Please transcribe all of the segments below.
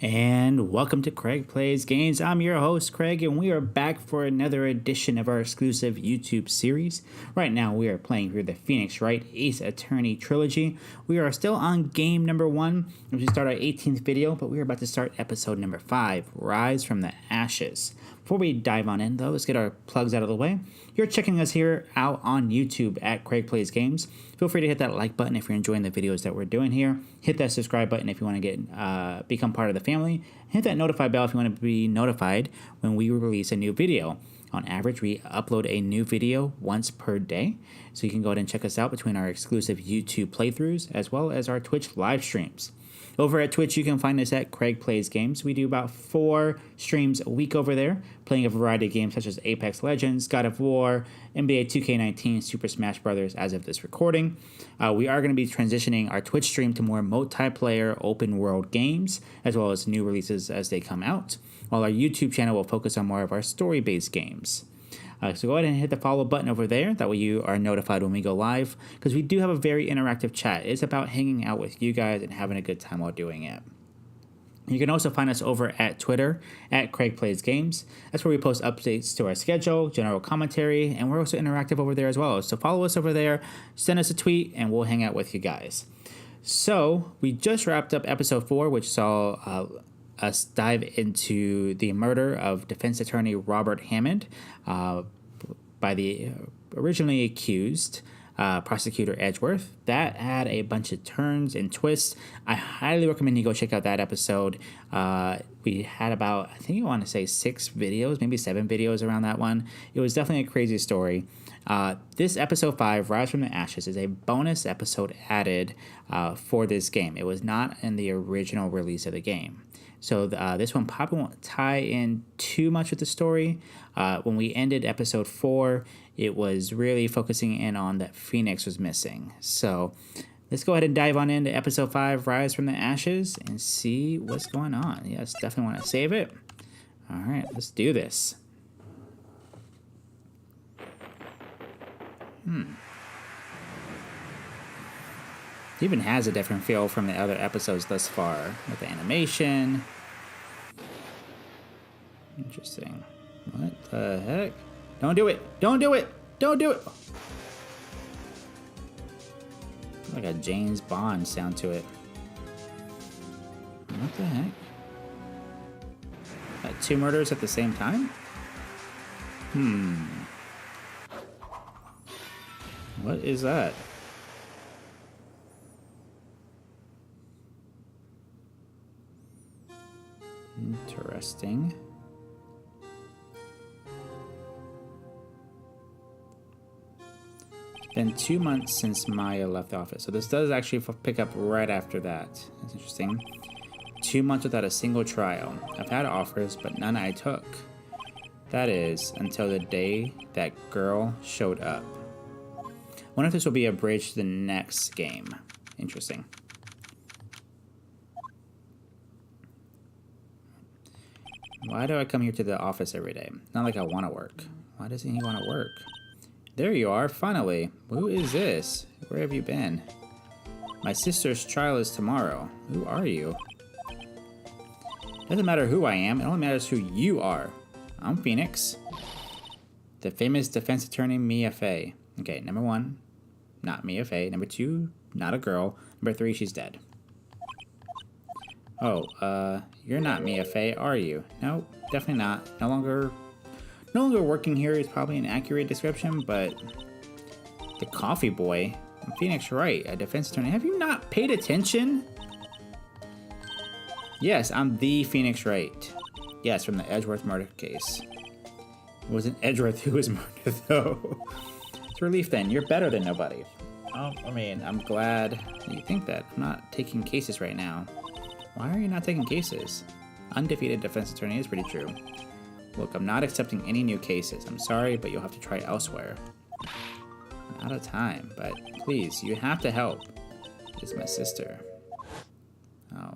And welcome to Craig Plays Games. I'm your host, Craig, and we are back for another edition of our exclusive YouTube series. Right now, we are playing through the Phoenix Wright Ace Attorney Trilogy. We are still on game number 1, which we start our 18th video, but we are about to start episode number 5, Rise from the Ashes. Before we dive on in, though, let's get our plugs out of the way. You're checking us here out on YouTube at Craig Plays Games. Feel free to hit that like button if you're enjoying the videos that we're doing here. Hit that subscribe button if you want to get become part of the family. Hit that notify bell if you want to be notified when we release a new video. On average, we upload a new video once per day, so you can go ahead and check us out between our exclusive YouTube playthroughs as well as our Twitch live streams. Over at Twitch, you can find us at Craig Plays Games. We do about 4 streams a week over there, playing a variety of games such as Apex Legends, God of War, NBA 2K19, Super Smash Bros. As of this recording. We are going to be transitioning our Twitch stream to more multiplayer open world games, as well as new releases as they come out, while our YouTube channel will focus on more of our story-based games. So go ahead and hit the follow button over there. That way you are notified when we go live, because we do have a very interactive chat. It's about hanging out with you guys and having a good time while doing it. You can also find us over at Twitter at Craig Plays Games. That's where we post updates to our schedule, general commentary, and we're also interactive over there as well. So follow us over there, send us a tweet, and we'll hang out with you guys. So we just wrapped up episode 4, which saw us dive into the murder of defense attorney Robert Hammond by the originally accused prosecutor Edgeworth. That had a bunch of turns and twists. I highly recommend you go check out that episode. We had about, I think I want to say 6 videos, maybe 7 videos around that one. It was definitely a crazy story. This episode 5, Rise from the Ashes, is a bonus episode added for this game. It was not in the original release of the game. So this one probably won't tie in too much with the story. When we ended episode 4, it was really focusing in on that Phoenix was missing. So let's go ahead and dive on into episode 5, Rise from the Ashes, and see what's going on. Yes, definitely want to save it. All right, let's do this. It even has a different feel from the other episodes thus far, with the animation. Interesting. What the heck? Don't do it! Don't do it! Don't do it! Like a James Bond sound to it. What the heck? 2 murders at the same time? What is that? Interesting. It's been 2 months since Maya left the office. So this does actually pick up right after that. That's interesting. 2 months without a single trial. I've had offers, but none I took. That is, until the day that girl showed up. I wonder if this will be a bridge to the next game. Interesting. Why do I come here to the office every day? Not like I want to work. Why doesn't he want to work? There you are, finally. Who is this? Where have you been? My sister's trial is tomorrow. Who are you? Doesn't matter who I am. It only matters who you are. I'm Phoenix. The famous defense attorney Mia Fey. Okay, number 1, not Mia Fey. Number 2, not a girl. Number 3, she's dead. Oh, you're not Mia Fey, are you? No, definitely not. No longer working here is probably an accurate description, but the coffee boy, I'm Phoenix Wright, a defense attorney. Have you not paid attention? Yes, I'm the Phoenix Wright. Yes, from the Edgeworth murder case. It wasn't Edgeworth who was murdered, though. It's a relief then. You're better than nobody. Oh, I mean, I'm glad you think that. I'm not taking cases right now. Why are you not taking cases? Undefeated defense attorney is pretty true. Look, I'm not accepting any new cases. I'm sorry, but you'll have to try elsewhere. I'm out of time, but please, you have to help. It's my sister. Oh.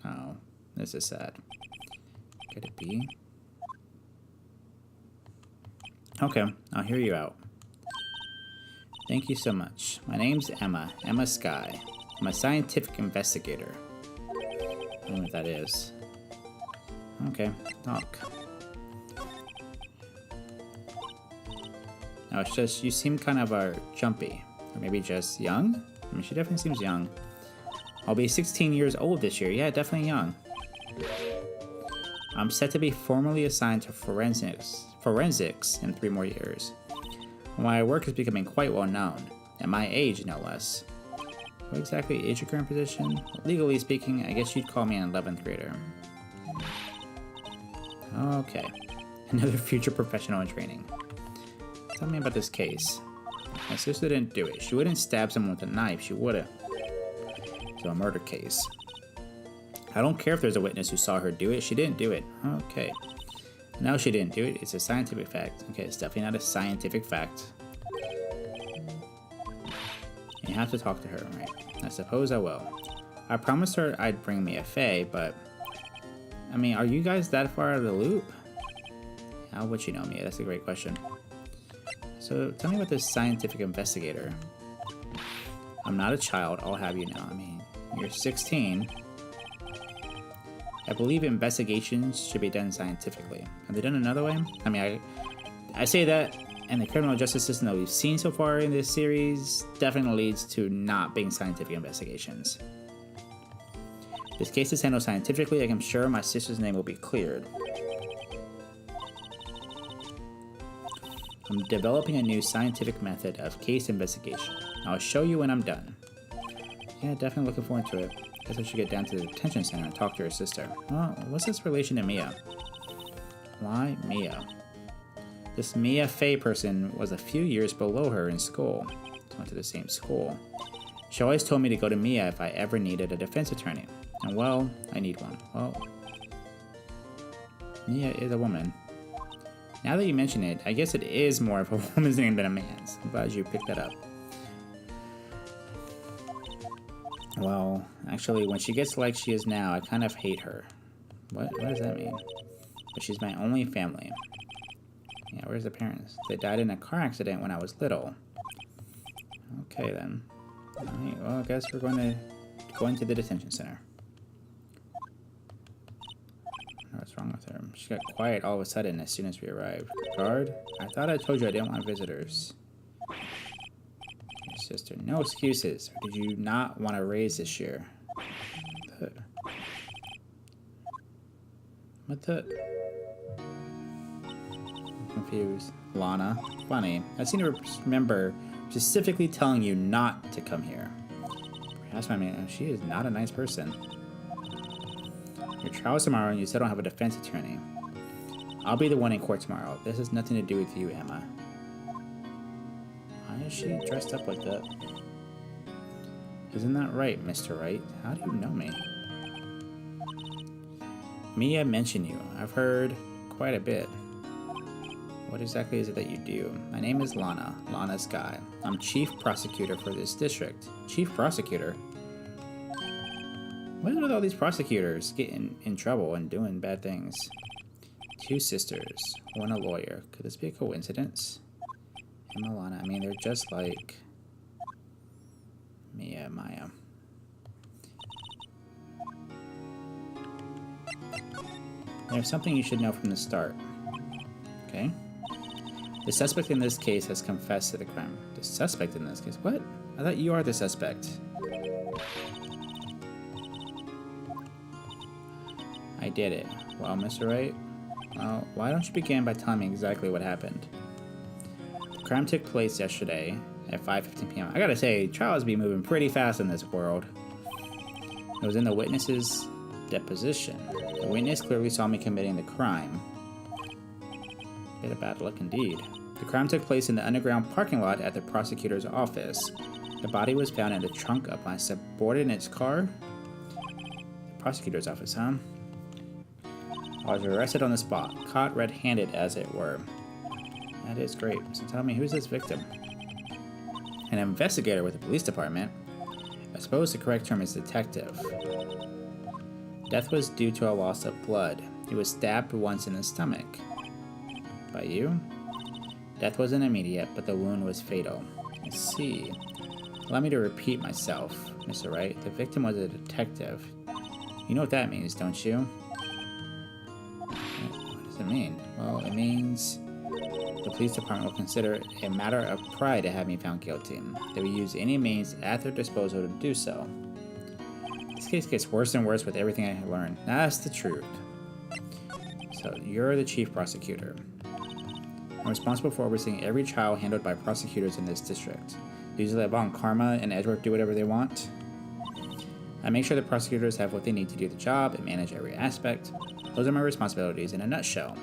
Oh, this is sad. Could it be? Okay, I'll hear you out. Thank you so much. My name's Emma Sky. I'm a scientific investigator. don't know what that is. Okay, talk. No, it's just, you seem kind of jumpy. Or maybe just young? I mean, she definitely seems young. I'll be 16 years old this year. Yeah, definitely young. I'm set to be formally assigned to forensics in 3 more years. My work is becoming quite well known. At my age, no less. What exactly is your current position? Legally speaking, I guess you'd call me an 11th grader. Okay. Another future professional in training. Tell me about this case. My sister didn't do it. She wouldn't stab someone with a knife. She would've. So a murder case. I don't care if there's a witness who saw her do it. She didn't do it. Okay. No, she didn't do it. It's a scientific fact. Okay, it's definitely not a scientific fact. You have to talk to her, right? I suppose I will. I promised her I'd bring Mia Fey, but... I mean, are you guys that far out of the loop? How would you know, Mia? That's a great question. So, tell me about this scientific investigator. I'm not a child, I'll have you know. I mean, you're 16. I believe investigations should be done scientifically. Have they done another way? I mean, I say that, and the criminal justice system that we've seen so far in this series definitely leads to not being scientific investigations. This case is handled scientifically, I'm sure my sister's name will be cleared. I'm developing a new scientific method of case investigation. I'll show you when I'm done. Yeah, definitely looking forward to it. Guess I should get down to the detention center and talk to her sister. Well, what's this relation to Mia? Why Mia? This Mia Fey person was a few years below her in school. They went to the same school. She always told me to go to Mia if I ever needed a defense attorney. And well, I need one. Well, Mia is a woman. Now that you mention it, I guess it is more of a woman's name than a man's. I'm glad you picked that up. Well, actually, when she gets like she is now, I kind of hate her. What does that mean? But she's my only family. Yeah, where's the parents? They died in a car accident when I was little. Okay, then. Alright, well, I guess we're going to go into the detention center. What's wrong with her? She got quiet all of a sudden as soon as we arrived. Guard? I thought I told you I didn't want visitors. Your sister. No excuses. Or did you not want to raise this year? What the? I'm confused. Lana. Funny. I seem to remember specifically telling you not to come here. Perhaps she is not a nice person. Your trial's tomorrow and you still don't have a defense attorney. I'll be the one in court tomorrow. This has nothing to do with you, Emma. Why is she dressed up like that? Isn't that right, Mr. Wright? How do you know me? Mia mentioned you. I've heard quite a bit. What exactly is it that you do? My name is Lana. Lana Sky. I'm chief prosecutor for this district. Chief prosecutor? What is with all these prosecutors getting in trouble and doing bad things? 2 sisters, one a lawyer. Could this be a coincidence? Emma, Lana, I mean, they're just like Mia, Maya. There's something you should know from the start. Okay? The suspect in this case has confessed to the crime. The suspect in this case? What? I thought you are the suspect. I did it. Well, Mr. Wright, well, why don't you begin by telling me exactly what happened? The crime took place yesterday at 5:15 p.m. I gotta say, trials be moving pretty fast in this world. It was in the witness's deposition. The witness clearly saw me committing the crime. Bit of bad luck indeed. The crime took place in the underground parking lot at the prosecutor's office. The body was found in the trunk of my subordinate's car. The prosecutor's office, huh? I was arrested on the spot, caught red-handed as it were. That is great. So tell me, who's this victim? An investigator with the police department? I suppose the correct term is detective. Death was due to a loss of blood. He was stabbed once in the stomach. By you? Death wasn't immediate, but the wound was fatal. I see. Allow me to repeat myself, Mr. Wright. The victim was a detective. You know what that means, don't you? What does it mean? Well, it means the police department will consider it a matter of pride to have me found guilty. They will use any means at their disposal to do so. This case gets worse and worse with everything I learn. That's the truth. So, you're the chief prosecutor. I'm responsible for overseeing every trial handled by prosecutors in this district. Usually let Von Karma and Edgeworth do whatever they want. I make sure the prosecutors have what they need to do the job and manage every aspect. Those are my responsibilities in a nutshell.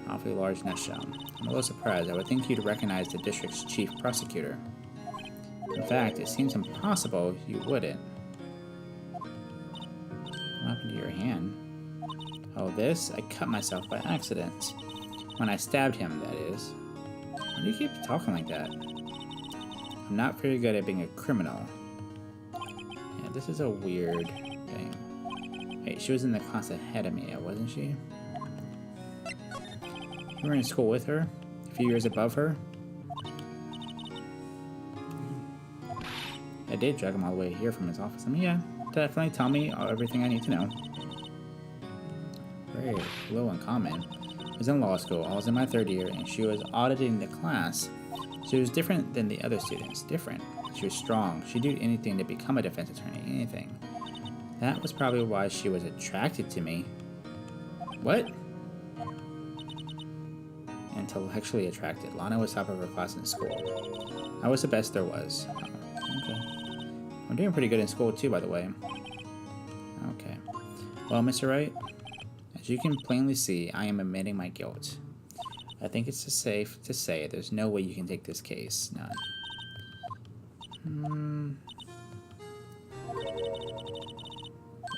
Awfully large nutshell. I'm a little surprised. I would think you'd recognize the district's chief prosecutor. In fact, it seems impossible you wouldn't. What happened to your hand? Oh, this? I cut myself by accident. When I stabbed him, that is. Why do you keep talking like that? I'm not very good at being a criminal. Yeah, this is a weird thing. Wait, she was in the class ahead of me, wasn't she? You were in school with her? A few years above her? I did drag him all the way here from his office. I mean, yeah, definitely tell me everything I need to know. Very low in common. I was in law school. I was in my 3rd year, and she was auditing the class. She was different than the other students. Different. She was strong. She'd do anything to become a defense attorney. Anything. That was probably why she was attracted to me. What? Intellectually attracted. Lana was top of her class in school. I was the best there was. Oh, okay. I'm doing pretty good in school too, by the way. Okay. Well, Mr. Wright, as you can plainly see, I am admitting my guilt. I think it's safe to say there's no way you can take this case. None.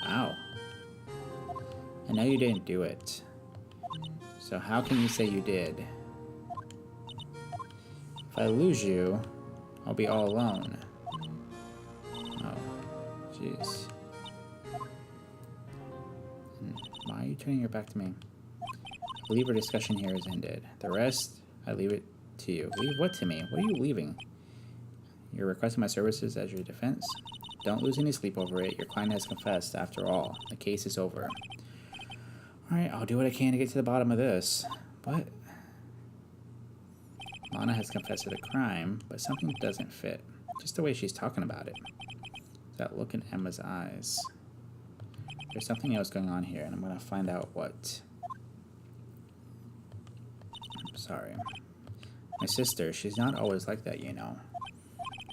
Wow. I know you didn't do it. So how can you say you did? If I lose you, I'll be all alone. Oh, jeez. Why are you turning your back to me? I believe our discussion here is ended. The rest, I leave it to you. Leave what to me? What are you leaving? You're requesting my services as your defense? Don't lose any sleep over it. Your client has confessed, after all. The case is over. Alright, I'll do what I can to get to the bottom of this. What? Lana has confessed to the crime, but something doesn't fit. Just the way she's talking about it. That look in Emma's eyes. There's something else going on here, and I'm going to find out what. I'm sorry. My sister, she's not always like that, you know.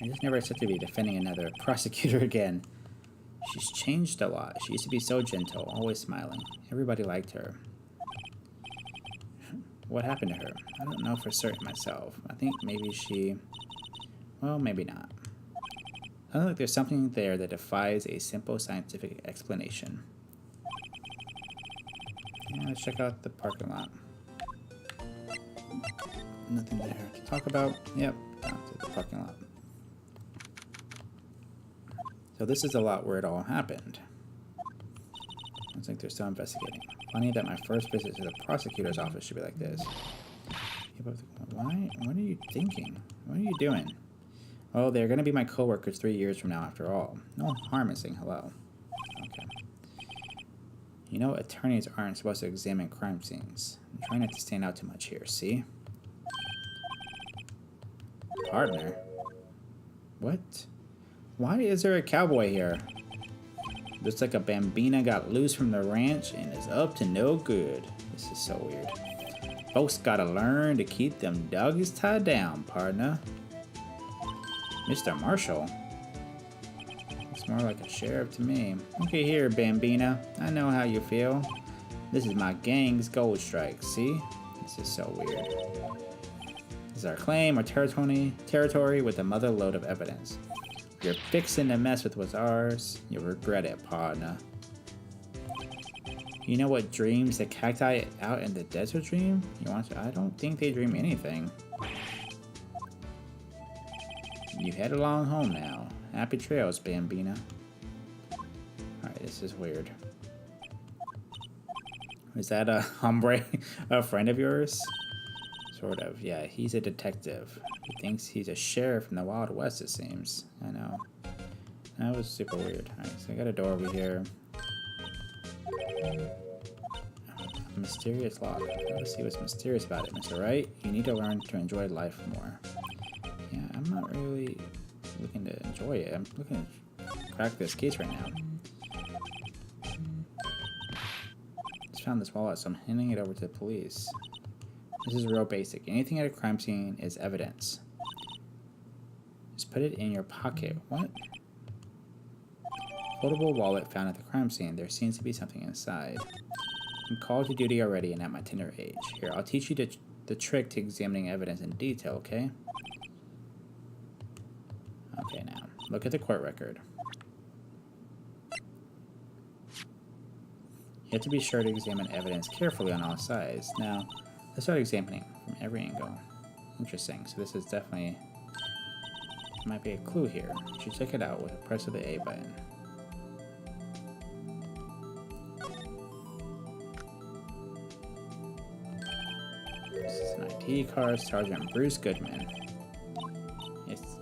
I just never expect to be defending another prosecutor again. She's changed a lot. She used to be so gentle, always smiling. Everybody liked her. What happened to her? I don't know for certain myself. I think maybe she... Well, maybe not. I feel like there's something there that defies a simple scientific explanation. Yeah, let's check out the parking lot. Nothing there to talk about. Yep, down to the parking lot. So this is a lot where it all happened. Looks like they're still investigating. Funny that my first visit to the prosecutor's office should be like this. Why? What are you thinking? What are you doing? Oh, they're going to be my co-workers 3 years from now after all. No harm in saying hello. Okay. You know, attorneys aren't supposed to examine crime scenes. I'm trying not to stand out too much here, see? Partner? What? Why is there a cowboy here? Looks like a bambina got loose from the ranch and is up to no good. This is so weird. Folks gotta learn to keep them doggies tied down, partner. Mr. Marshall? Looks more like a sheriff to me. Okay, here, bambina. I know how you feel. This is my gang's gold strike, see? This is so weird. This is our claim, our territory with a mother load of evidence. You're fixing to mess with what's ours. You'll regret it, partner. You know what dreams the cacti out in the desert dream? You want to? I don't think they dream anything. You head along home now. Happy trails, Bambina. Alright, this is weird. Is that a hombre, a friend of yours? Sort of, yeah. He's a detective. He thinks he's a sheriff in the Wild West, it seems. I know. That was super weird. Alright, so I got a door over here. A mysterious lock. Let's see what's mysterious about it, Mr. Wright. You need to learn to enjoy life more. Yeah, I'm not really looking to enjoy it. I'm looking to crack this case right now. Just found this wallet, so I'm handing it over to the police. This is real basic. Anything at a crime scene is evidence. Just put it in your pocket. What? Foldable wallet found at the crime scene. There seems to be something inside. I'm called to duty already and at my tender age. Here, I'll teach you the trick to examining evidence in detail, okay? Okay, now, look at the court record. You have to be sure to examine evidence carefully on all sides. Now, let's start examining from every angle. Interesting, so this is definitely... might be a clue here. You should check it out with a press of the A button. This is an ID card, Sergeant Bruce Goodman.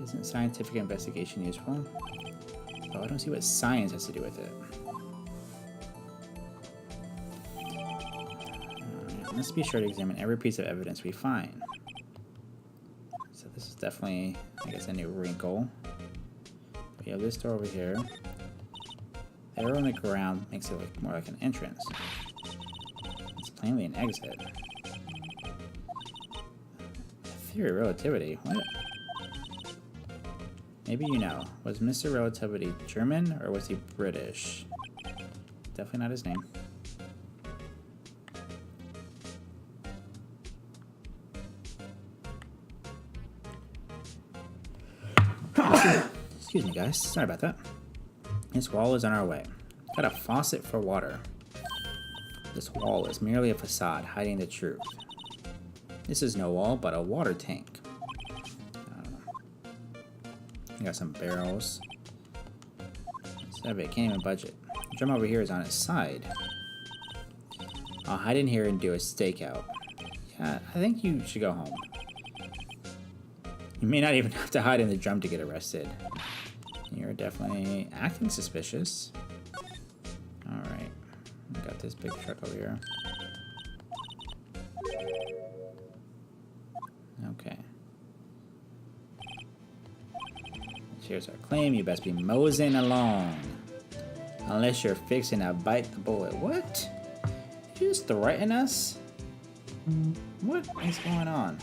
Isn't scientific investigation useful? Oh, I don't see what science has to do with it. Alright, let's be sure to examine every piece of evidence we find. So this is definitely, I guess, a new wrinkle. We have this door over here. The arrow on the ground makes it look more like an entrance. It's plainly an exit. Theory of relativity. What? Maybe you know. Was Mr. Relativity German or was he British? Definitely not his name. Excuse me, guys. Sorry about that. This wall is on our way. Got a faucet for water. This wall is merely a facade hiding the truth. This is no wall, but a water tank. We got some barrels. It can't even budget. The drum over here is on its side. I'll hide in here and do a stakeout. Yeah, I think you should go home. You may not even have to hide in the drum to get arrested. You're definitely acting suspicious. Alright. We got this big truck over here. Okay. Here's our claim. You best be moseying along. Unless you're fixing to bite the bullet. What? You just threaten us? What is going on?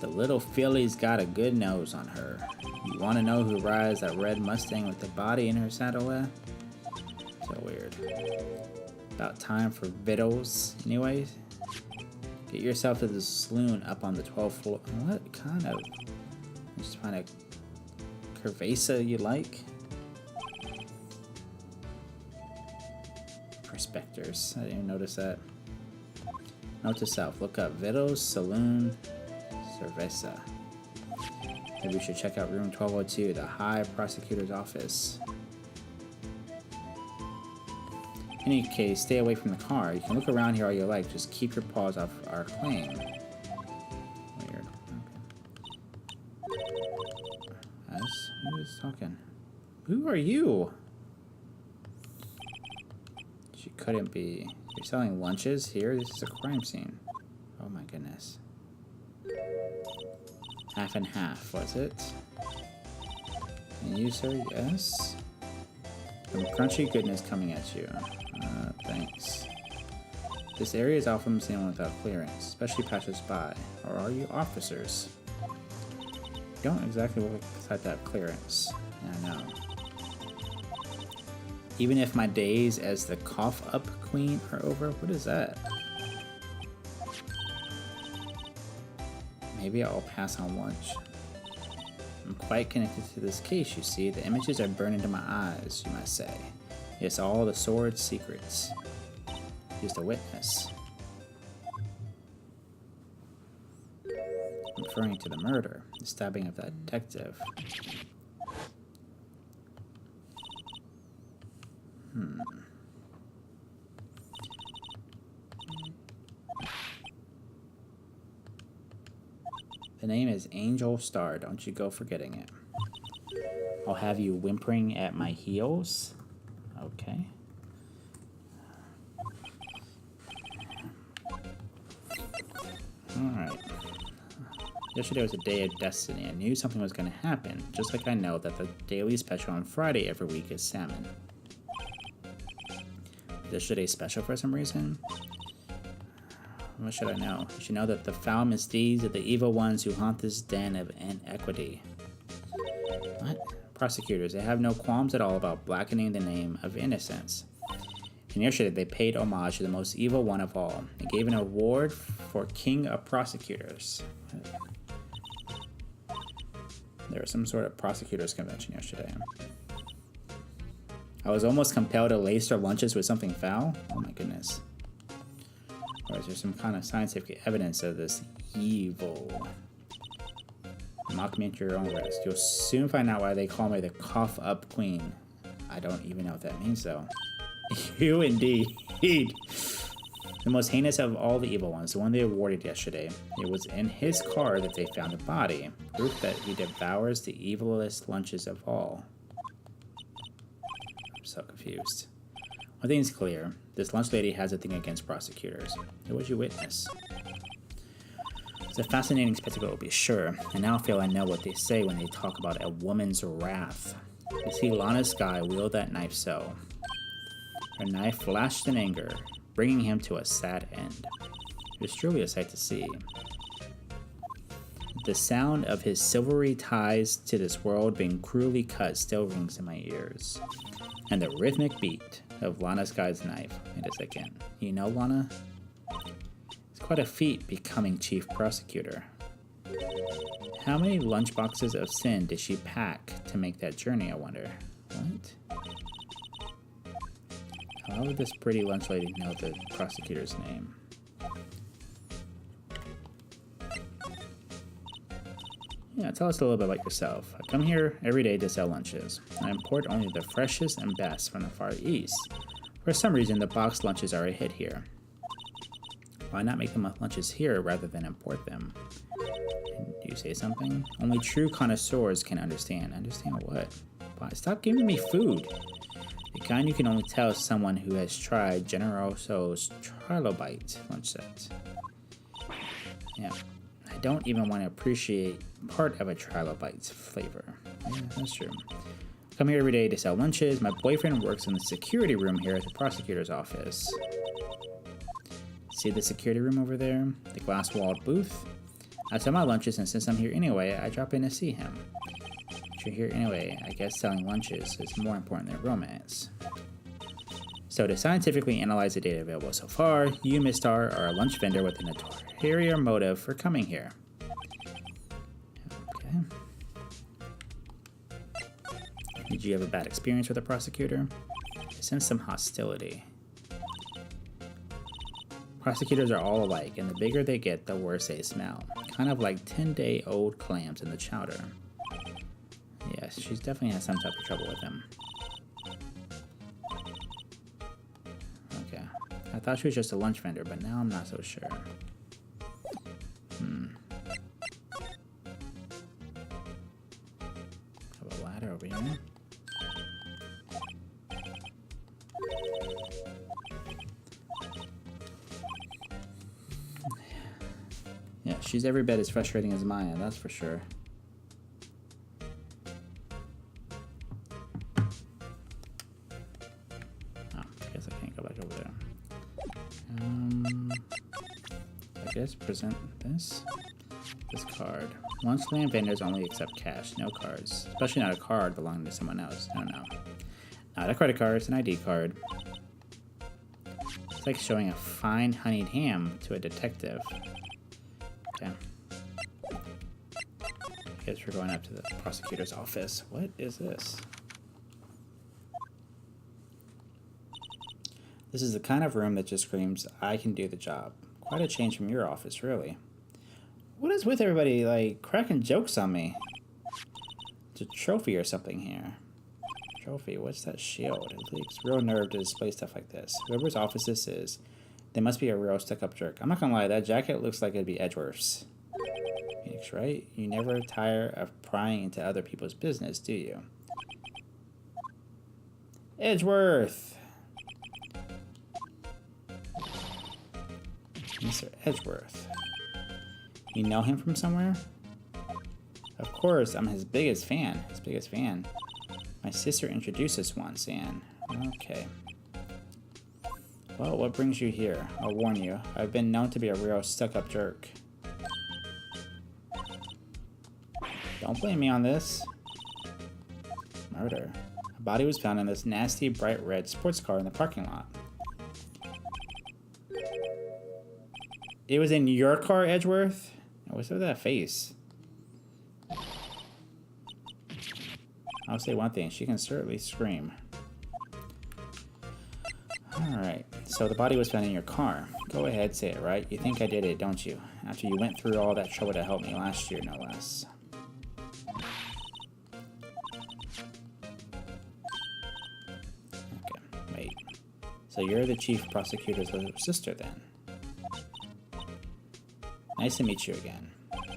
The little filly's got a good nose on her. You want to know who rides that red Mustang with the body in her saddle there? So weird. About time for victuals, anyways. Get yourself to the saloon up on the 12th floor. What kind of... just find a curvasa you like? Prospectors. I didn't even notice that. Note to self. Look up Victuals, Saloon, Cerveza. Maybe we should check out room 1202, the High Prosecutor's Office. In any case, stay away from the car. You can look around here all you like. Just keep your paws off our claim. Weird. Okay. Who is talking? Who are you? She couldn't be. You're selling lunches here? This is a crime scene. Oh my goodness. Half and half, was it? And you, sir? Yes? Some crunchy goodness coming at you. Thanks. This area is often seen without clearance, especially passers-by. Or are you officers? You don't exactly look like that clearance. Yeah, I know. Even if my days as the cough-up queen are over, what is that? Maybe I'll pass on lunch. I'm quite connected to this case, you see. The images are burned into my eyes, you might say. It's all the sword's secrets. Just a witness. I'm referring to the murder, the stabbing of that detective. The name is Angel Star. Don't you go forgetting it. I'll have you whimpering at my heels. Okay. Alright. Yesterday was a day of destiny. I knew something was going to happen, just like I know that the daily special on Friday every week is salmon. Is yesterday special for some reason? What should I know? You should know that the foul misdeeds of the evil ones who haunt this den of inequity. What? Prosecutors, they have no qualms at all about blackening the name of innocence. And yesterday they paid homage to the most evil one of all. They gave an award for King of Prosecutors. There was some sort of prosecutors convention yesterday. I was almost compelled to lace their lunches with something foul. Oh my goodness. Or is there some kind of scientific evidence of this evil? Mock me at your own risk. You'll soon find out why they call me the Cough Up Queen. I don't even know what that means, though. You indeed. The most heinous of all the evil ones, the one they awarded yesterday. It was in his car that they found the body, proof that he devours the evilest lunches of all. I'm so confused. One thing's clear. This lunch lady has a thing against prosecutors. What would you witness? It's a fascinating spectacle, to be sure, and now I feel I know what they say when they talk about a woman's wrath. You see Lana's Sky wield that knife so. Her knife flashed in anger, bringing him to a sad end. It was truly a sight to see. The sound of his silvery ties to this world being cruelly cut still rings in my ears. And the rhythmic beat of Lana Sky's knife. It is again. You know, Lana? It's quite a feat becoming chief prosecutor. How many lunchboxes of sin did she pack to make that journey, I wonder? What? How would this pretty lunch lady know the prosecutor's name? Yeah, tell us a little bit about yourself. I come here every day to sell lunches. I import only the freshest and best from the Far East. For some reason, the boxed lunches are a hit here. Why not make the lunches here rather than import them? Do you say something? Only true connoisseurs can understand. Understand what? Stop giving me food. The kind you can only tell someone who has tried Generoso's Trilobite lunch set. Yeah, I don't even want to appreciate part of a Trilobite's flavor. Yeah, that's true. I come here every day to sell lunches. My boyfriend works in the security room here at the prosecutor's office. See the security room over there? The glass-walled booth? I sell my lunches, and since I'm here anyway, I drop in to see him. If you're here anyway, I guess selling lunches is more important than romance. So to scientifically analyze the data available so far, you, Miss Star, are a lunch vendor with an ulterior motive for coming here. Okay. Did you have a bad experience with the prosecutor? I sense some hostility. Prosecutors are all alike, and the bigger they get, the worse they smell. Kind of like 10-day-old clams in the chowder. Yes, she's definitely had some type of trouble with him. Okay. I thought she was just a lunch vendor, but now I'm not so sure. Have a ladder over here. Yeah, she's every bit as frustrating as Maya, that's for sure. I guess present this card. Lunchland vendors only accept cash, no cards. Especially not a card belonging to someone else. No. Not a credit card, it's an ID card. It's like showing a fine honeyed ham to a detective. Okay. I guess we're going up to the prosecutor's office. What is this? This is the kind of room that just screams, I can do the job. Quite a change from your office, really. What is with everybody, like, cracking jokes on me? It's a trophy or something here. Trophy? What's that shield? It takes real nerve to display stuff like this. Whoever's office this is, they must be a real stuck-up jerk. I'm not gonna lie, that jacket looks like it'd be Edgeworth's. Phoenix Wright, you never tire of prying into other people's business, do you? Edgeworth! Mr. Edgeworth. You know him from somewhere? Of course, I'm his biggest fan. My sister introduced us once, and... Okay. Well, what brings you here? I'll warn you, I've been known to be a real stuck-up jerk. Don't blame me on this. Murder. A body was found in this nasty, bright red sports car in the parking lot. It was in your car, Edgeworth? What's with that face? I'll say one thing, she can certainly scream. Alright, so the body was found in your car. Go ahead, say it, right? You think I did it, don't you? After you went through all that trouble to help me last year, no less. Okay, wait. So you're the chief prosecutor's little sister, then? Nice to meet you again.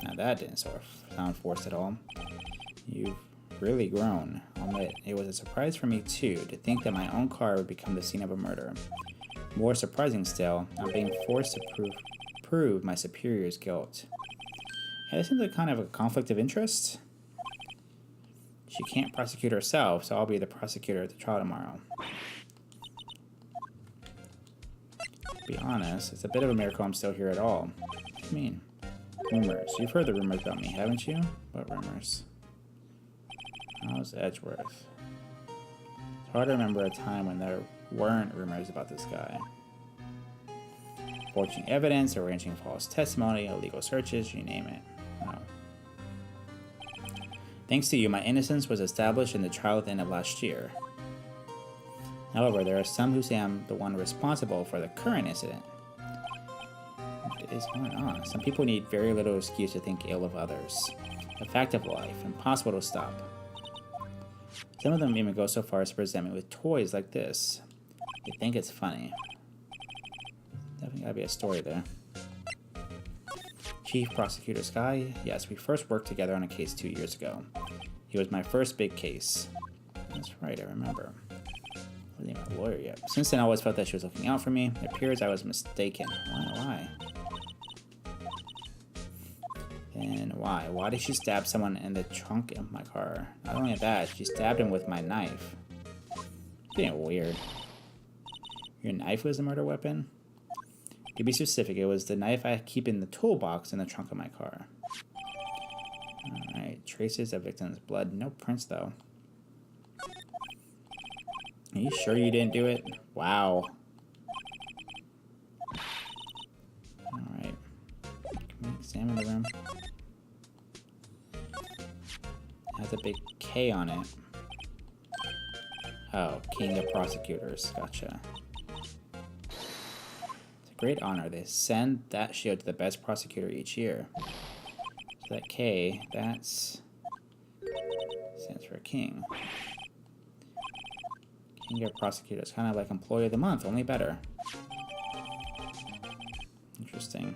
Now that didn't sound forced at all. You've really grown. I'll admit, it was a surprise for me too, to think that my own car would become the scene of a murder. More surprising still, I'm being forced to prove my superior's guilt. Yeah, this seems like kind of a conflict of interest. She can't prosecute herself, so I'll be the prosecutor at the trial tomorrow. To be honest, it's a bit of a miracle I'm still here at all. What do you mean? Rumors. You've heard the rumors about me, haven't you? What rumors? How's Edgeworth? It's hard to remember a time when there weren't rumors about this guy. Forging evidence, arranging false testimony, illegal searches, you name it. No. Thanks to you, my innocence was established in the trial at the end of last year. However, there are some who say I'm the one responsible for the current incident. What is going on? Some people need very little excuse to think ill of others. A fact of life, impossible to stop. Some of them even go so far as to present me with toys like this. They think it's funny. Definitely gotta be a story there. Chief Prosecutor Sky, yes, we first worked together on a case 2 years ago. He was my first big case. That's right, I remember. I wasn't even a lawyer yet. Since then, I always felt that she was looking out for me. It appears I was mistaken. Why? And why? Why did she stab someone in the trunk of my car? Not only that, she stabbed him with my knife. It's getting weird. Your knife was the murder weapon? To be specific, it was the knife I keep in the toolbox in the trunk of my car. Alright, traces of victim's blood. No prints, though. Are you sure you didn't do it? Wow. Alright. Can we examine the room? It has a big K on it. Oh, King of Prosecutors. Gotcha. It's a great honor. They send that shield to the best prosecutor each year. So that K, that's... stands for King. King of Prosecutors. Kind of like Employee of the Month, only better. Interesting.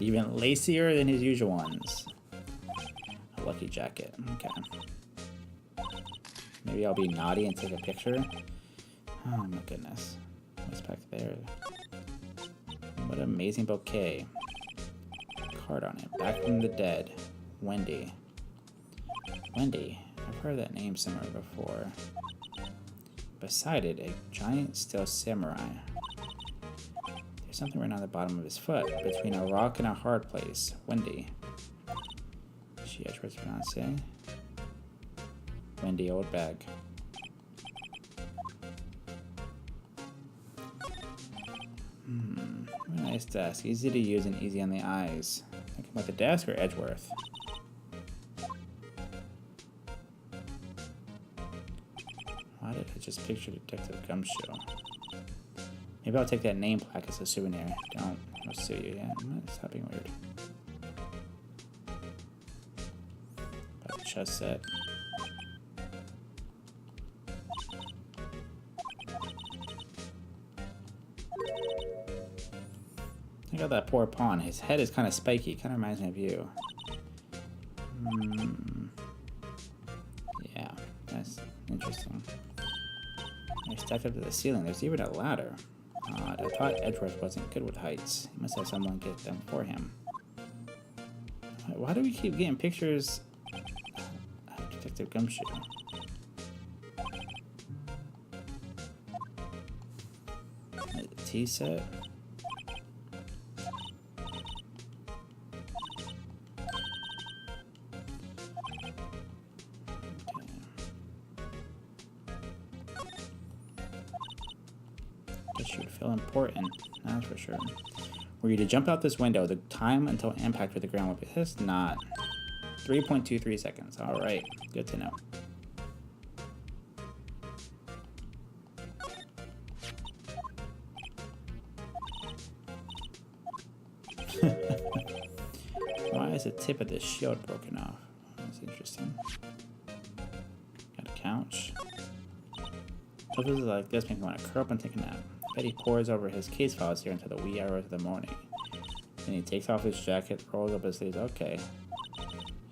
Even lacier than his usual ones. A lucky jacket. Okay. Maybe I'll be naughty and take a picture. Oh my goodness. What's back there? What an amazing bouquet. Card on it. Back from the dead. Wendy. Wendy. I've heard that name somewhere before. Beside it, a giant steel samurai. There's something right on the bottom of his foot, between a rock and a hard place. Wendy. Is she Edgeworth's fiancée? Wendy, old bag. What a nice desk. Easy to use and easy on the eyes. Thinking about the desk or Edgeworth? Why did I just picture Detective Gumshoe? Maybe I'll take that name plaque as a souvenir. Don't. I'll sue you. Yeah, stop being weird. Got a chess set. Check out that poor pawn. His head is kind of spiky. Kind of reminds me of you. Yeah, that's interesting. They're stacked up to the ceiling. There's even a ladder. I thought Edgeworth wasn't good with heights. He must have someone get them for him. Why do we keep getting pictures of Detective Gumshoe? The tea set. Guess you would feel important, that's for sure. Were you to jump out this window, the time until impact with the ground would be this? Not. 3.23 seconds. Alright, good to know. Why is the tip of this shield broken off? That's interesting. Got a couch. Purposes like this make me want to curl up and take a nap. Betty pores over his case files here until the wee hours of the morning. Then he takes off his jacket, rolls up his sleeves, okay,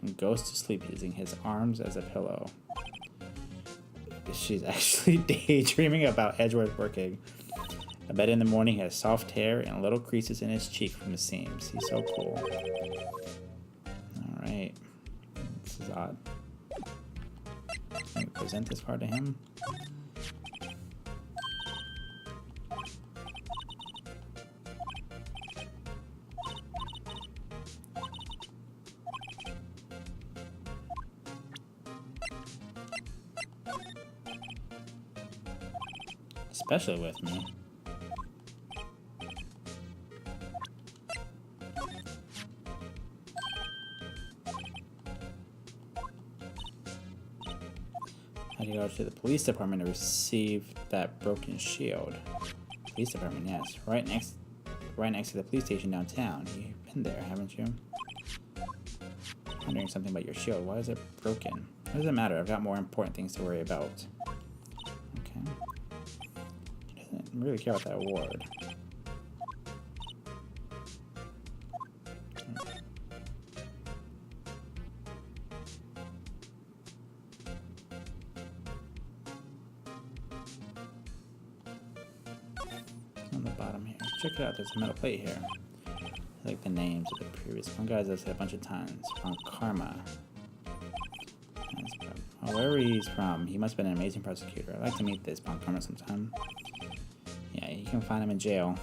and goes to sleep using his arms as a pillow. She's actually daydreaming about Edgeworth working. I bet in the morning he has soft hair and little creases in his cheek from the seams. He's so cool. Alright. This is odd. Can we present this card to him? Especially with me. How do you go to the police department to receive that broken shield? Police department, yes. Right next to the police station downtown. You've been there, haven't you? Wondering something about your shield. Why is it broken? What does it matter? I've got more important things to worry about. Okay. Doesn't really care about that award. On the bottom here. Check it out, there's a metal plate here. I like the names of the previous one. Guys, I've said a bunch of times. On Karma. Oh, wherever he's from, he must have been an amazing prosecutor. I'd like to meet this Bon Karma sometime. Yeah, you can find him in jail.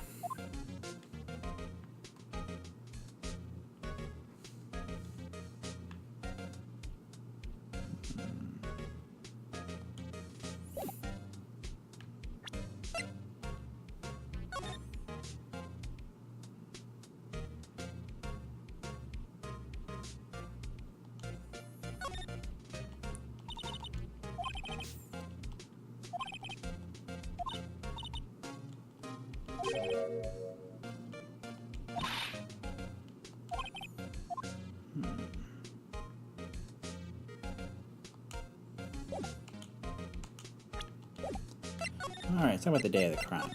Alright, let's talk about the day of the crime.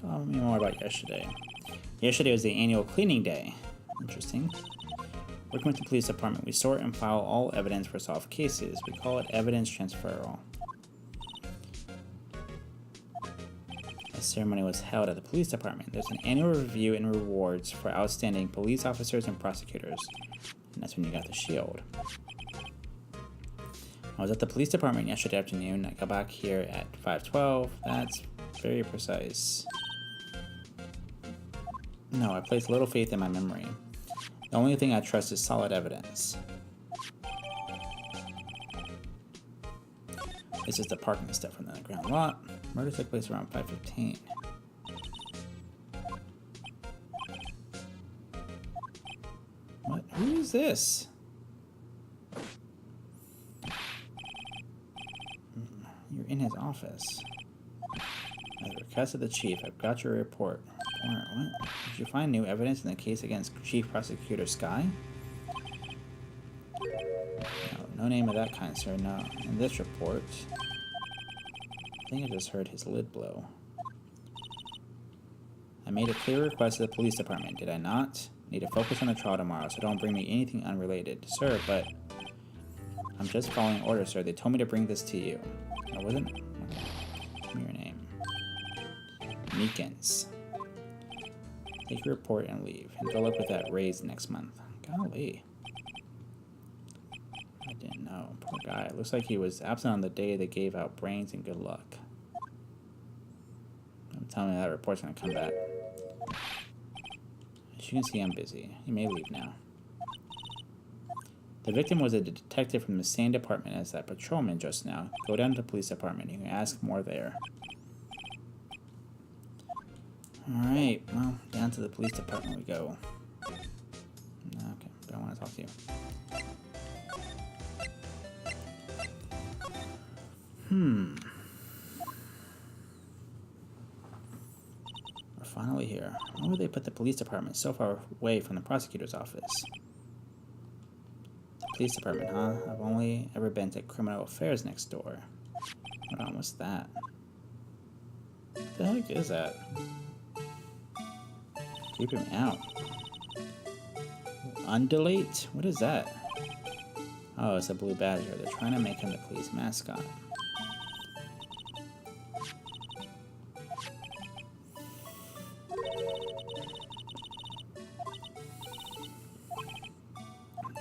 Tell me more about yesterday. Yesterday was the annual cleaning day. Interesting. Working with the police department, we sort and file all evidence for solved cases. We call it evidence transferal. A ceremony was held at the police department. There's an annual review and rewards for outstanding police officers and prosecutors. And that's when you got the shield. I was at the police department yesterday afternoon. I got back here at 5:12. That's very precise. No, I place little faith in my memory. The only thing I trust is solid evidence. This is the parking stuff from the underground lot. Murder took place around 5:15. What? Who is this? You're in his office. At the request of the chief, I've got your report. What? Did you find new evidence in the case against Chief Prosecutor Sky? No name of that kind, sir, no. In this report, I think I just heard his lid blow. I made a clear request to the police department, did I not? Need to focus on the trial tomorrow, so don't bring me anything unrelated. Sir, but... I'm just following orders, sir. They told me to bring this to you. I wasn't? Okay. Give me your name. Meekins. Take your report and leave. And go look with that raise next month. Golly. I didn't know. Poor guy. Looks like he was absent on the day they gave out brains and good luck. I'm telling you that report's gonna come back. As you can see, I'm busy. You may leave now. The victim was a detective from the same department as that patrolman just now. Go down to the police department. You can ask more there. Alright, well, down to the police department we go. Okay, don't want to talk to you. We're finally here. Why would they put the police department so far away from the prosecutor's office? The police department, huh? I've only ever been to criminal affairs next door. Hold on, what's that? What the heck is that? Creeping me out. Undulate? What is that? Oh, it's a blue badger. They're trying to make him the police mascot.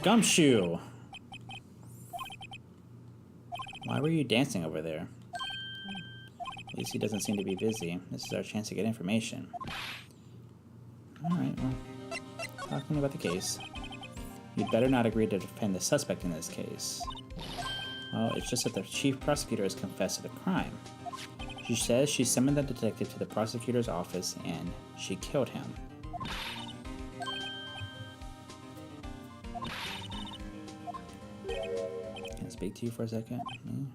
Gumshoe! Why were you dancing over there? At least he doesn't seem to be busy. This is our chance to get information. Alright, well, talk to me about the case. You'd better not agree to defend the suspect in this case. Well, it's just that the chief prosecutor has confessed to the crime. She says she summoned the detective to the prosecutor's office and she killed him. Can I speak to you for a second?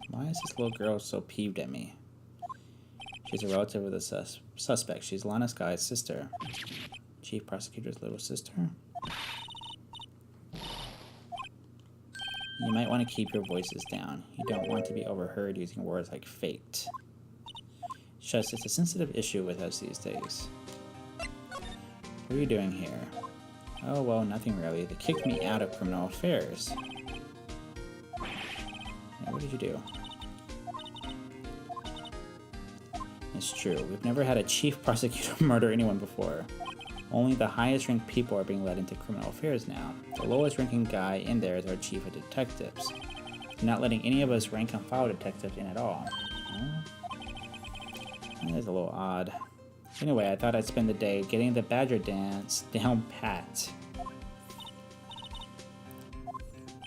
Why is this little girl so peeved at me? She's a relative of the suspect. She's Lana Sky's sister. Chief prosecutor's little sister? You might want to keep your voices down. You don't want to be overheard using words like faked. Shush, it's a sensitive issue with us these days. What are you doing here? Oh, well, nothing really. They kicked me out of criminal affairs. Yeah, what did you do? It's true. We've never had a chief prosecutor murder anyone before. Only the highest ranked people are being led into criminal affairs now. The lowest ranking guy in there is our chief of detectives. They're not letting any of us rank and file detectives in at all. That is a little odd. Anyway, I thought I'd spend the day getting the badger dance down pat.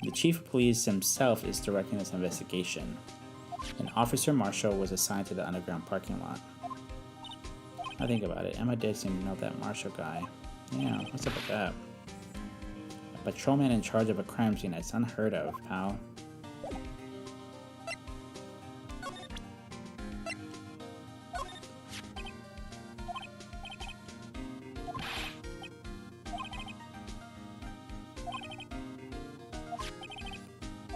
The chief of police himself is directing this investigation. An officer marshal was assigned to the underground parking lot. I think about it. Emma did seem to know that marshal guy. Yeah, what's up with that? A patrolman in charge of a crime scene. That's unheard of, pal.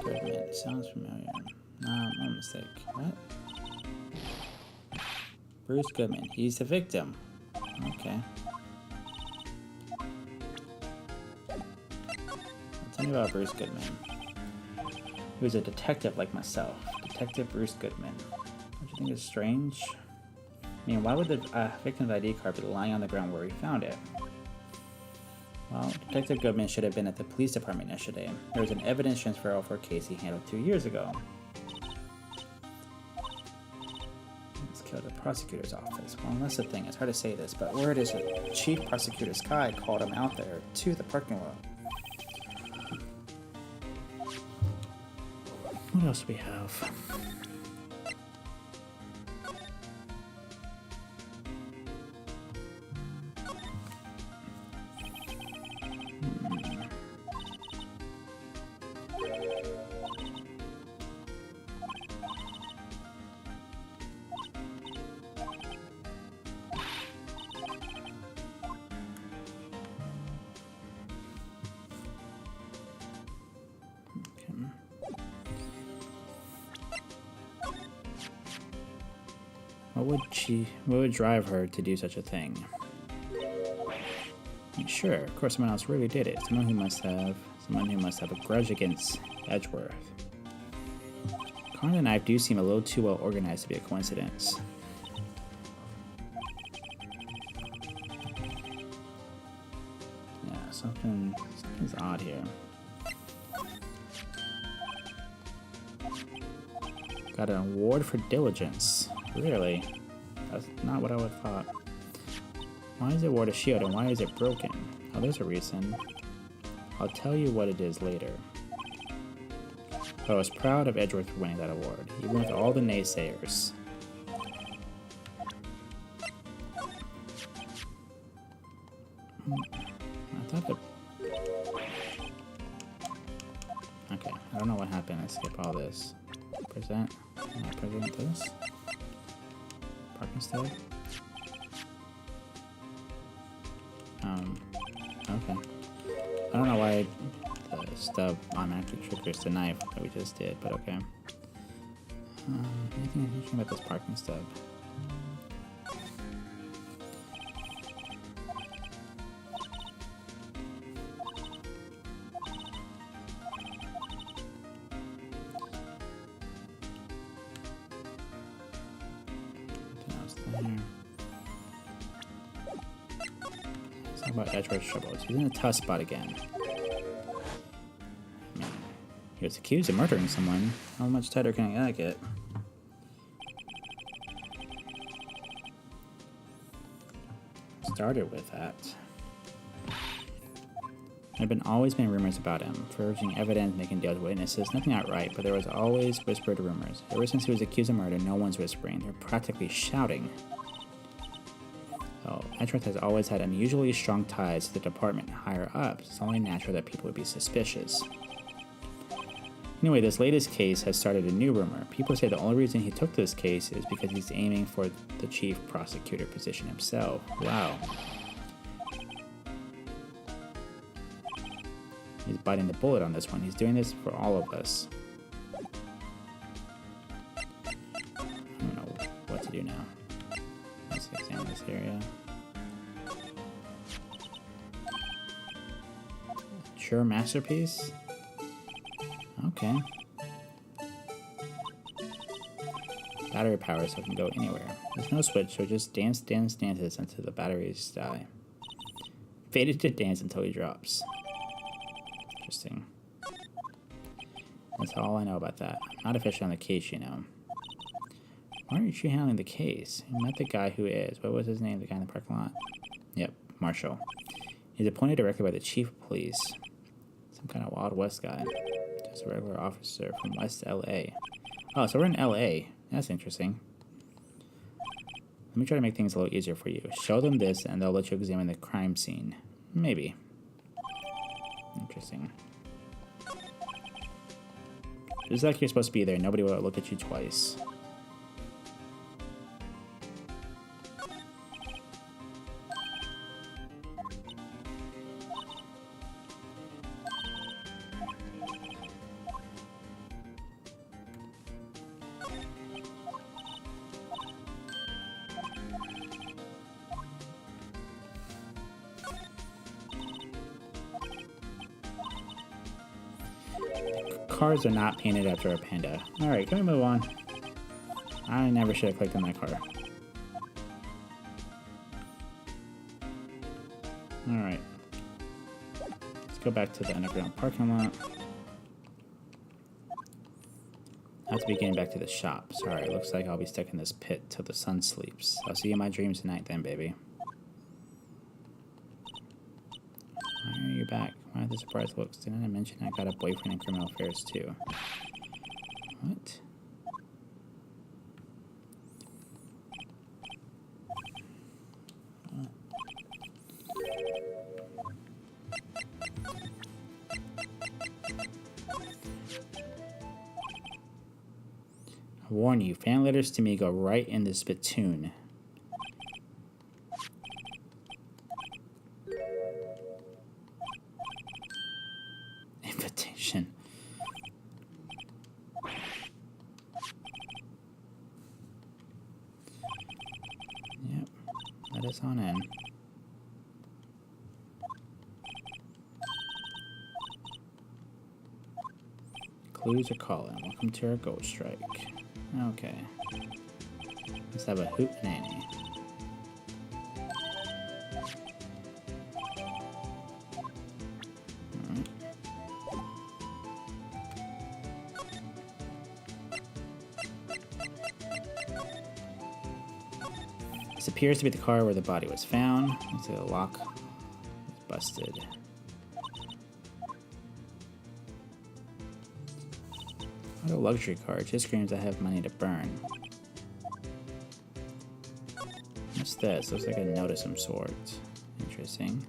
Goodman. Sounds familiar. No mistake. What? Bruce Goodman. He's the victim. Okay. Tell me about Bruce Goodman. He was a detective like myself. Detective Bruce Goodman. Don't you think it's strange? I mean, why would the victim's ID card be lying on the ground where he found it? Well, Detective Goodman should have been at the police department yesterday. There was an evidence transfer for a case he handled 2 years ago. Go to the prosecutor's office. Well, that's the thing. It's hard to say this, but word is that Chief Prosecutor Sky called him out there to the parking lot. What else do we have? What would drive her to do such a thing? I mean, sure, of course someone else really did it. Someone who must have a grudge against Edgeworth. Car and the knife do seem a little too well organized to be a coincidence. Yeah, something's odd here. Got an award for diligence. Really? That's not what I would have thought. Why is it award a shield and why is it broken? Oh, there's a reason. I'll tell you what it is later. But I was proud of Edgeworth for winning that award, even with all the naysayers. I thought it... Okay, I don't know what happened. I skip all this. Present. Can I present this? Parking stub? Okay. I don't know why the stub automatically triggers the knife that we just did, but okay. Anything interesting about this parking stub? About Edgeworth's troubles. He's in a tough spot again. I mean, he was accused of murdering someone. How much tighter can I get? Started with that. There have always been rumors about him, forging evidence, making deals with witnesses. Nothing outright, but there was always whispered rumors. Ever since he was accused of murder, no one's whispering. They're practically shouting. So, Edgeworth has always had unusually strong ties to the department higher up, so it's only natural that people would be suspicious. Anyway, this latest case has started a new rumor. People say the only reason he took this case is because he's aiming for the chief prosecutor position himself. Wow. He's biting the bullet on this one. He's doing this for all of us. I don't know what to do now. Let's examine this area. Sure, masterpiece? Okay. Battery power so it can go anywhere. There's no switch, so just dances until the batteries die. Faded to dance until he drops. Interesting. That's all I know about that. I'm not official on the case, you know. Why aren't you handling the case? You met the guy who is. What was his name? The guy in the parking lot? Yep, Marshall. He's appointed directly by the chief of police. Some kind of Wild West guy. Just a regular officer from West LA. Oh, so we're in LA. That's interesting. Let me try to make things a little easier for you. Show them this and they'll let you examine the crime scene. Maybe. Interesting. It's like you're supposed to be there. Nobody will look at you twice. Cars are not painted after a panda. Alright, can we move on? I never should have clicked on that car. Alright. Let's go back to the underground parking lot. I have to be getting back to the shop. Sorry, looks like I'll be stuck in this pit till the sun sleeps. I'll see you in my dreams tonight then, baby. Why are you back? Why the surprised looks? Didn't I mention I got a boyfriend in criminal affairs too? What? I warn you, fan letters to me go right in the spittoon. Invitation. Yep, let us on in. clues are calling. Welcome to our ghost strike. Okay. Let's have a hoot nanny. This appears to be the car where the body was found. Looks like the lock was busted. What a luxury car. It just screams I have money to burn. What's this? Looks like a note of some sort. Interesting.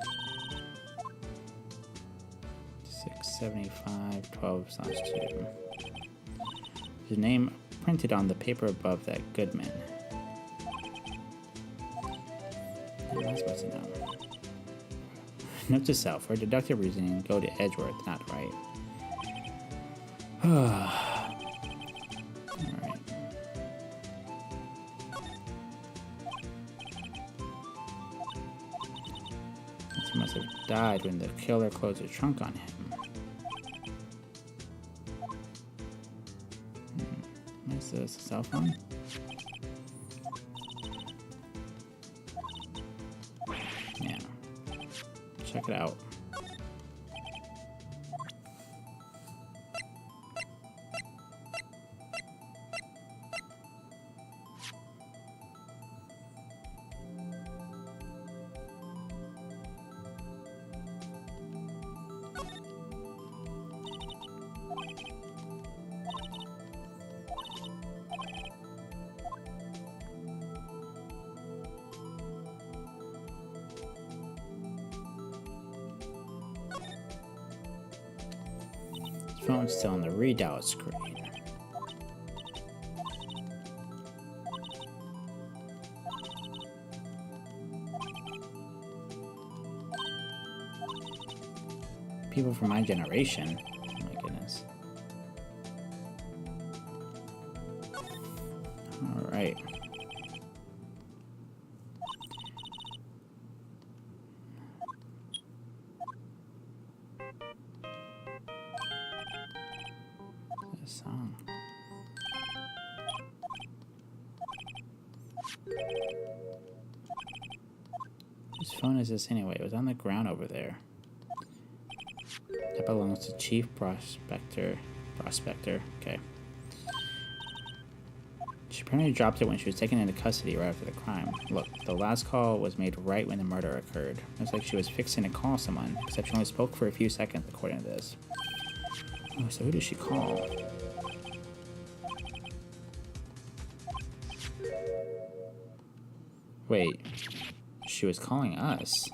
675 12/2. There's a name printed on the paper above that. Goodman. What am I supposed to know? Note to self: for deductive reasoning, go to Edgeworth, not right. Alright. He must have died when the killer closed the trunk on him. What's this? A cell phone? Yeah. Check it out. Phone's still on the readout screen. People from my generation. Oh my goodness. All right. Song. Whose phone is this anyway? It was on the ground over there. That belongs to Chief Prospector. Okay. She apparently dropped it when she was taken into custody right after the crime. Look, the last call was made right when the murder occurred. Looks like she was fixing to call someone, except she only spoke for a few seconds according to this. Oh, so who did she call? Wait, she was calling us.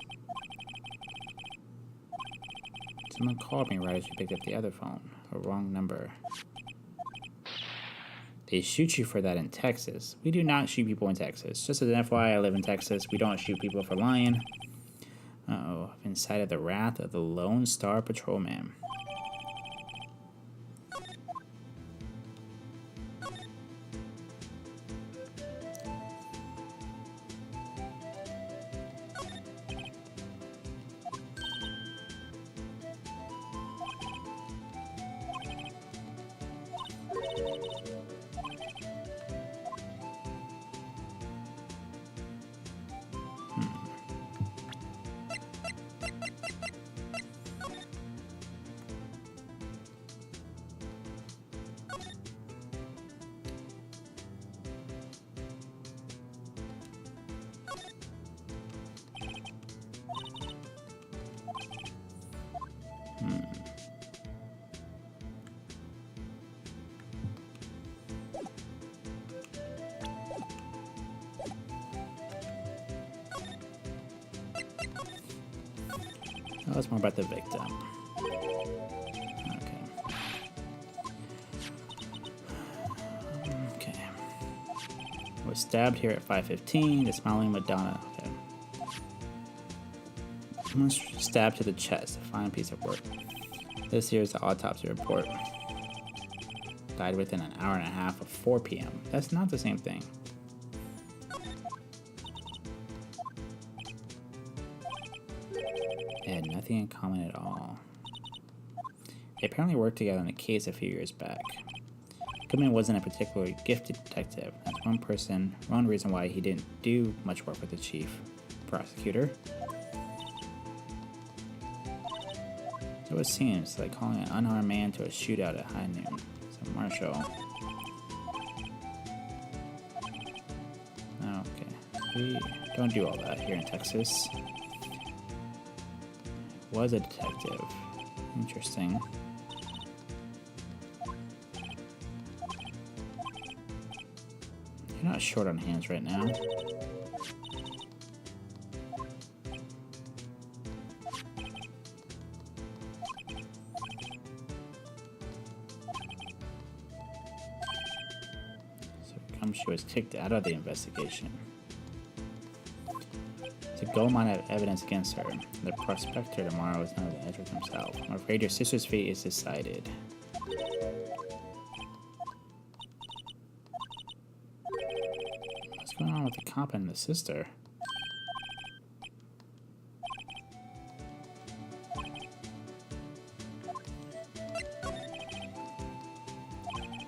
Someone called me right as she picked up the other phone. A wrong number. They shoot you for that in Texas. We do not shoot people in Texas. Just as an FYI, I live in Texas. We don't shoot people for lying. Uh-oh, I've incited the wrath of the Lone Star Patrolman. That was more about the victim. Okay. I was stabbed here at 5:15. The smiling Madonna. Okay. Someone stabbed to the chest. A fine piece of work. This here is the autopsy report. Died within an hour and a half of 4 p.m. That's not the same thing. They had nothing in common at all. They apparently worked together on a case a few years back. Goodman wasn't a particularly gifted detective. That's one reason why he didn't do much work with the chief prosecutor. So it seems like calling an unarmed man to a shootout at high noon. So Marshall. Okay. We don't do all that here in Texas. Was a detective. Interesting. You're not short on hands right now. She was kicked out of the investigation. It's a gold mine of evidence against her. The prospector tomorrow is none of the Edgeworth himself. I'm afraid your sister's fate is decided. What's going on with the cop and the sister?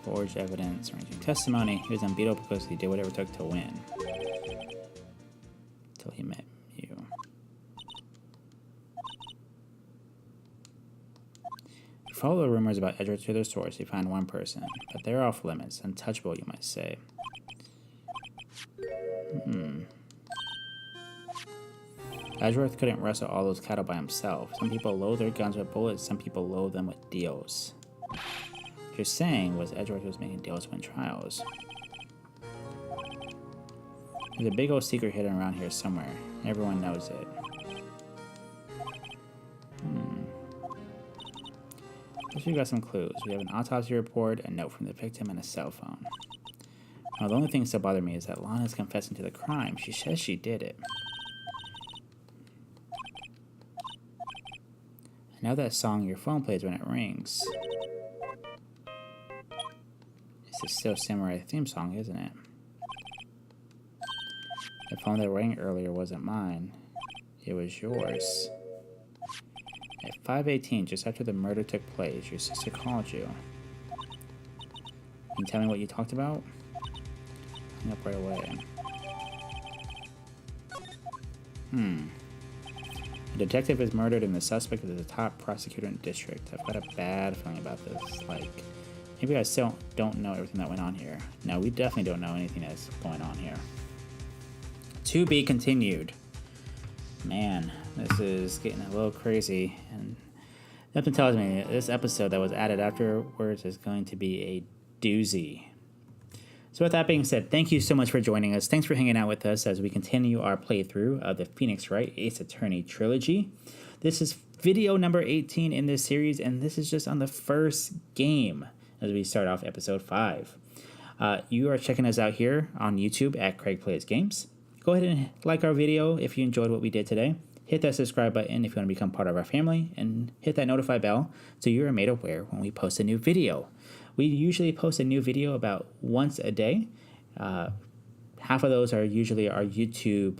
Forged evidence, arranging testimony. He was unbeatable because he did whatever it took to win. Until he met you. You follow the rumors about Edgeworth to their source, you find one person. But they're off limits, untouchable, you might say. Edgeworth couldn't wrestle all those cattle by himself. Some people load their guns with bullets, some people load them with deals. What you're saying was Edgeworth was making deals to win trials. There's a big old secret hidden around here somewhere. Everyone knows it. First, we got some clues. We have an autopsy report, a note from the victim, and a cell phone. Now, the only thing that bothers me is that Lana's confessing to the crime. She says she did it. And now that song your phone plays when it rings. It's a still Samurai theme song, isn't it? The phone that rang earlier wasn't mine. It was yours. At 5:18, just after the murder took place, your sister called you. Can you tell me what you talked about? Hang up right away. A detective is murdered and the suspect is the top prosecutor in the district. I've got a bad feeling about this. Like, maybe I still don't know everything that went on here. No, we definitely don't know anything that's going on here. To be continued. Man, this is getting a little crazy. And something tells me this episode that was added afterwards is going to be a doozy. So with that being said, thank you so much for joining us. Thanks for hanging out with us as we continue our playthrough of the Phoenix Wright Ace Attorney Trilogy. This is video number 18 in this series, and this is just on the first game as we start off episode 5. You are checking us out here on YouTube at Craig Plays Games. Go ahead and like our video if you enjoyed what we did today. Hit that subscribe button if you want to become part of our family, and hit that notify bell so you are made aware when we post a new video. We usually post a new video about once a day. Half of those are usually our YouTube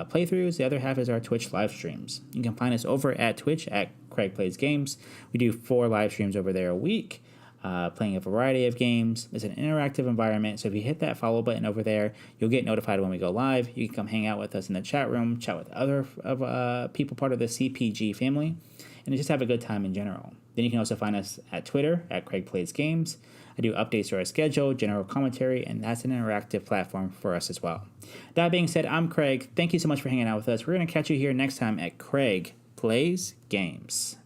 playthroughs. The other half is our Twitch live streams. You can find us over at Twitch at Craig Plays Games. We do 4 live streams over there a week, playing a variety of games. It's an interactive environment, so if you hit that follow button over there, you'll get notified when we go live. You can come hang out with us in the chat room, chat with other people part of the CPG family, and just have a good time in general. Then you can also find us at Twitter, at Craig Plays Games. I do updates to our schedule, general commentary, and that's an interactive platform for us as well. That being said, I'm Craig. Thank you so much for hanging out with us. We're going to catch you here next time at Craig Plays Games.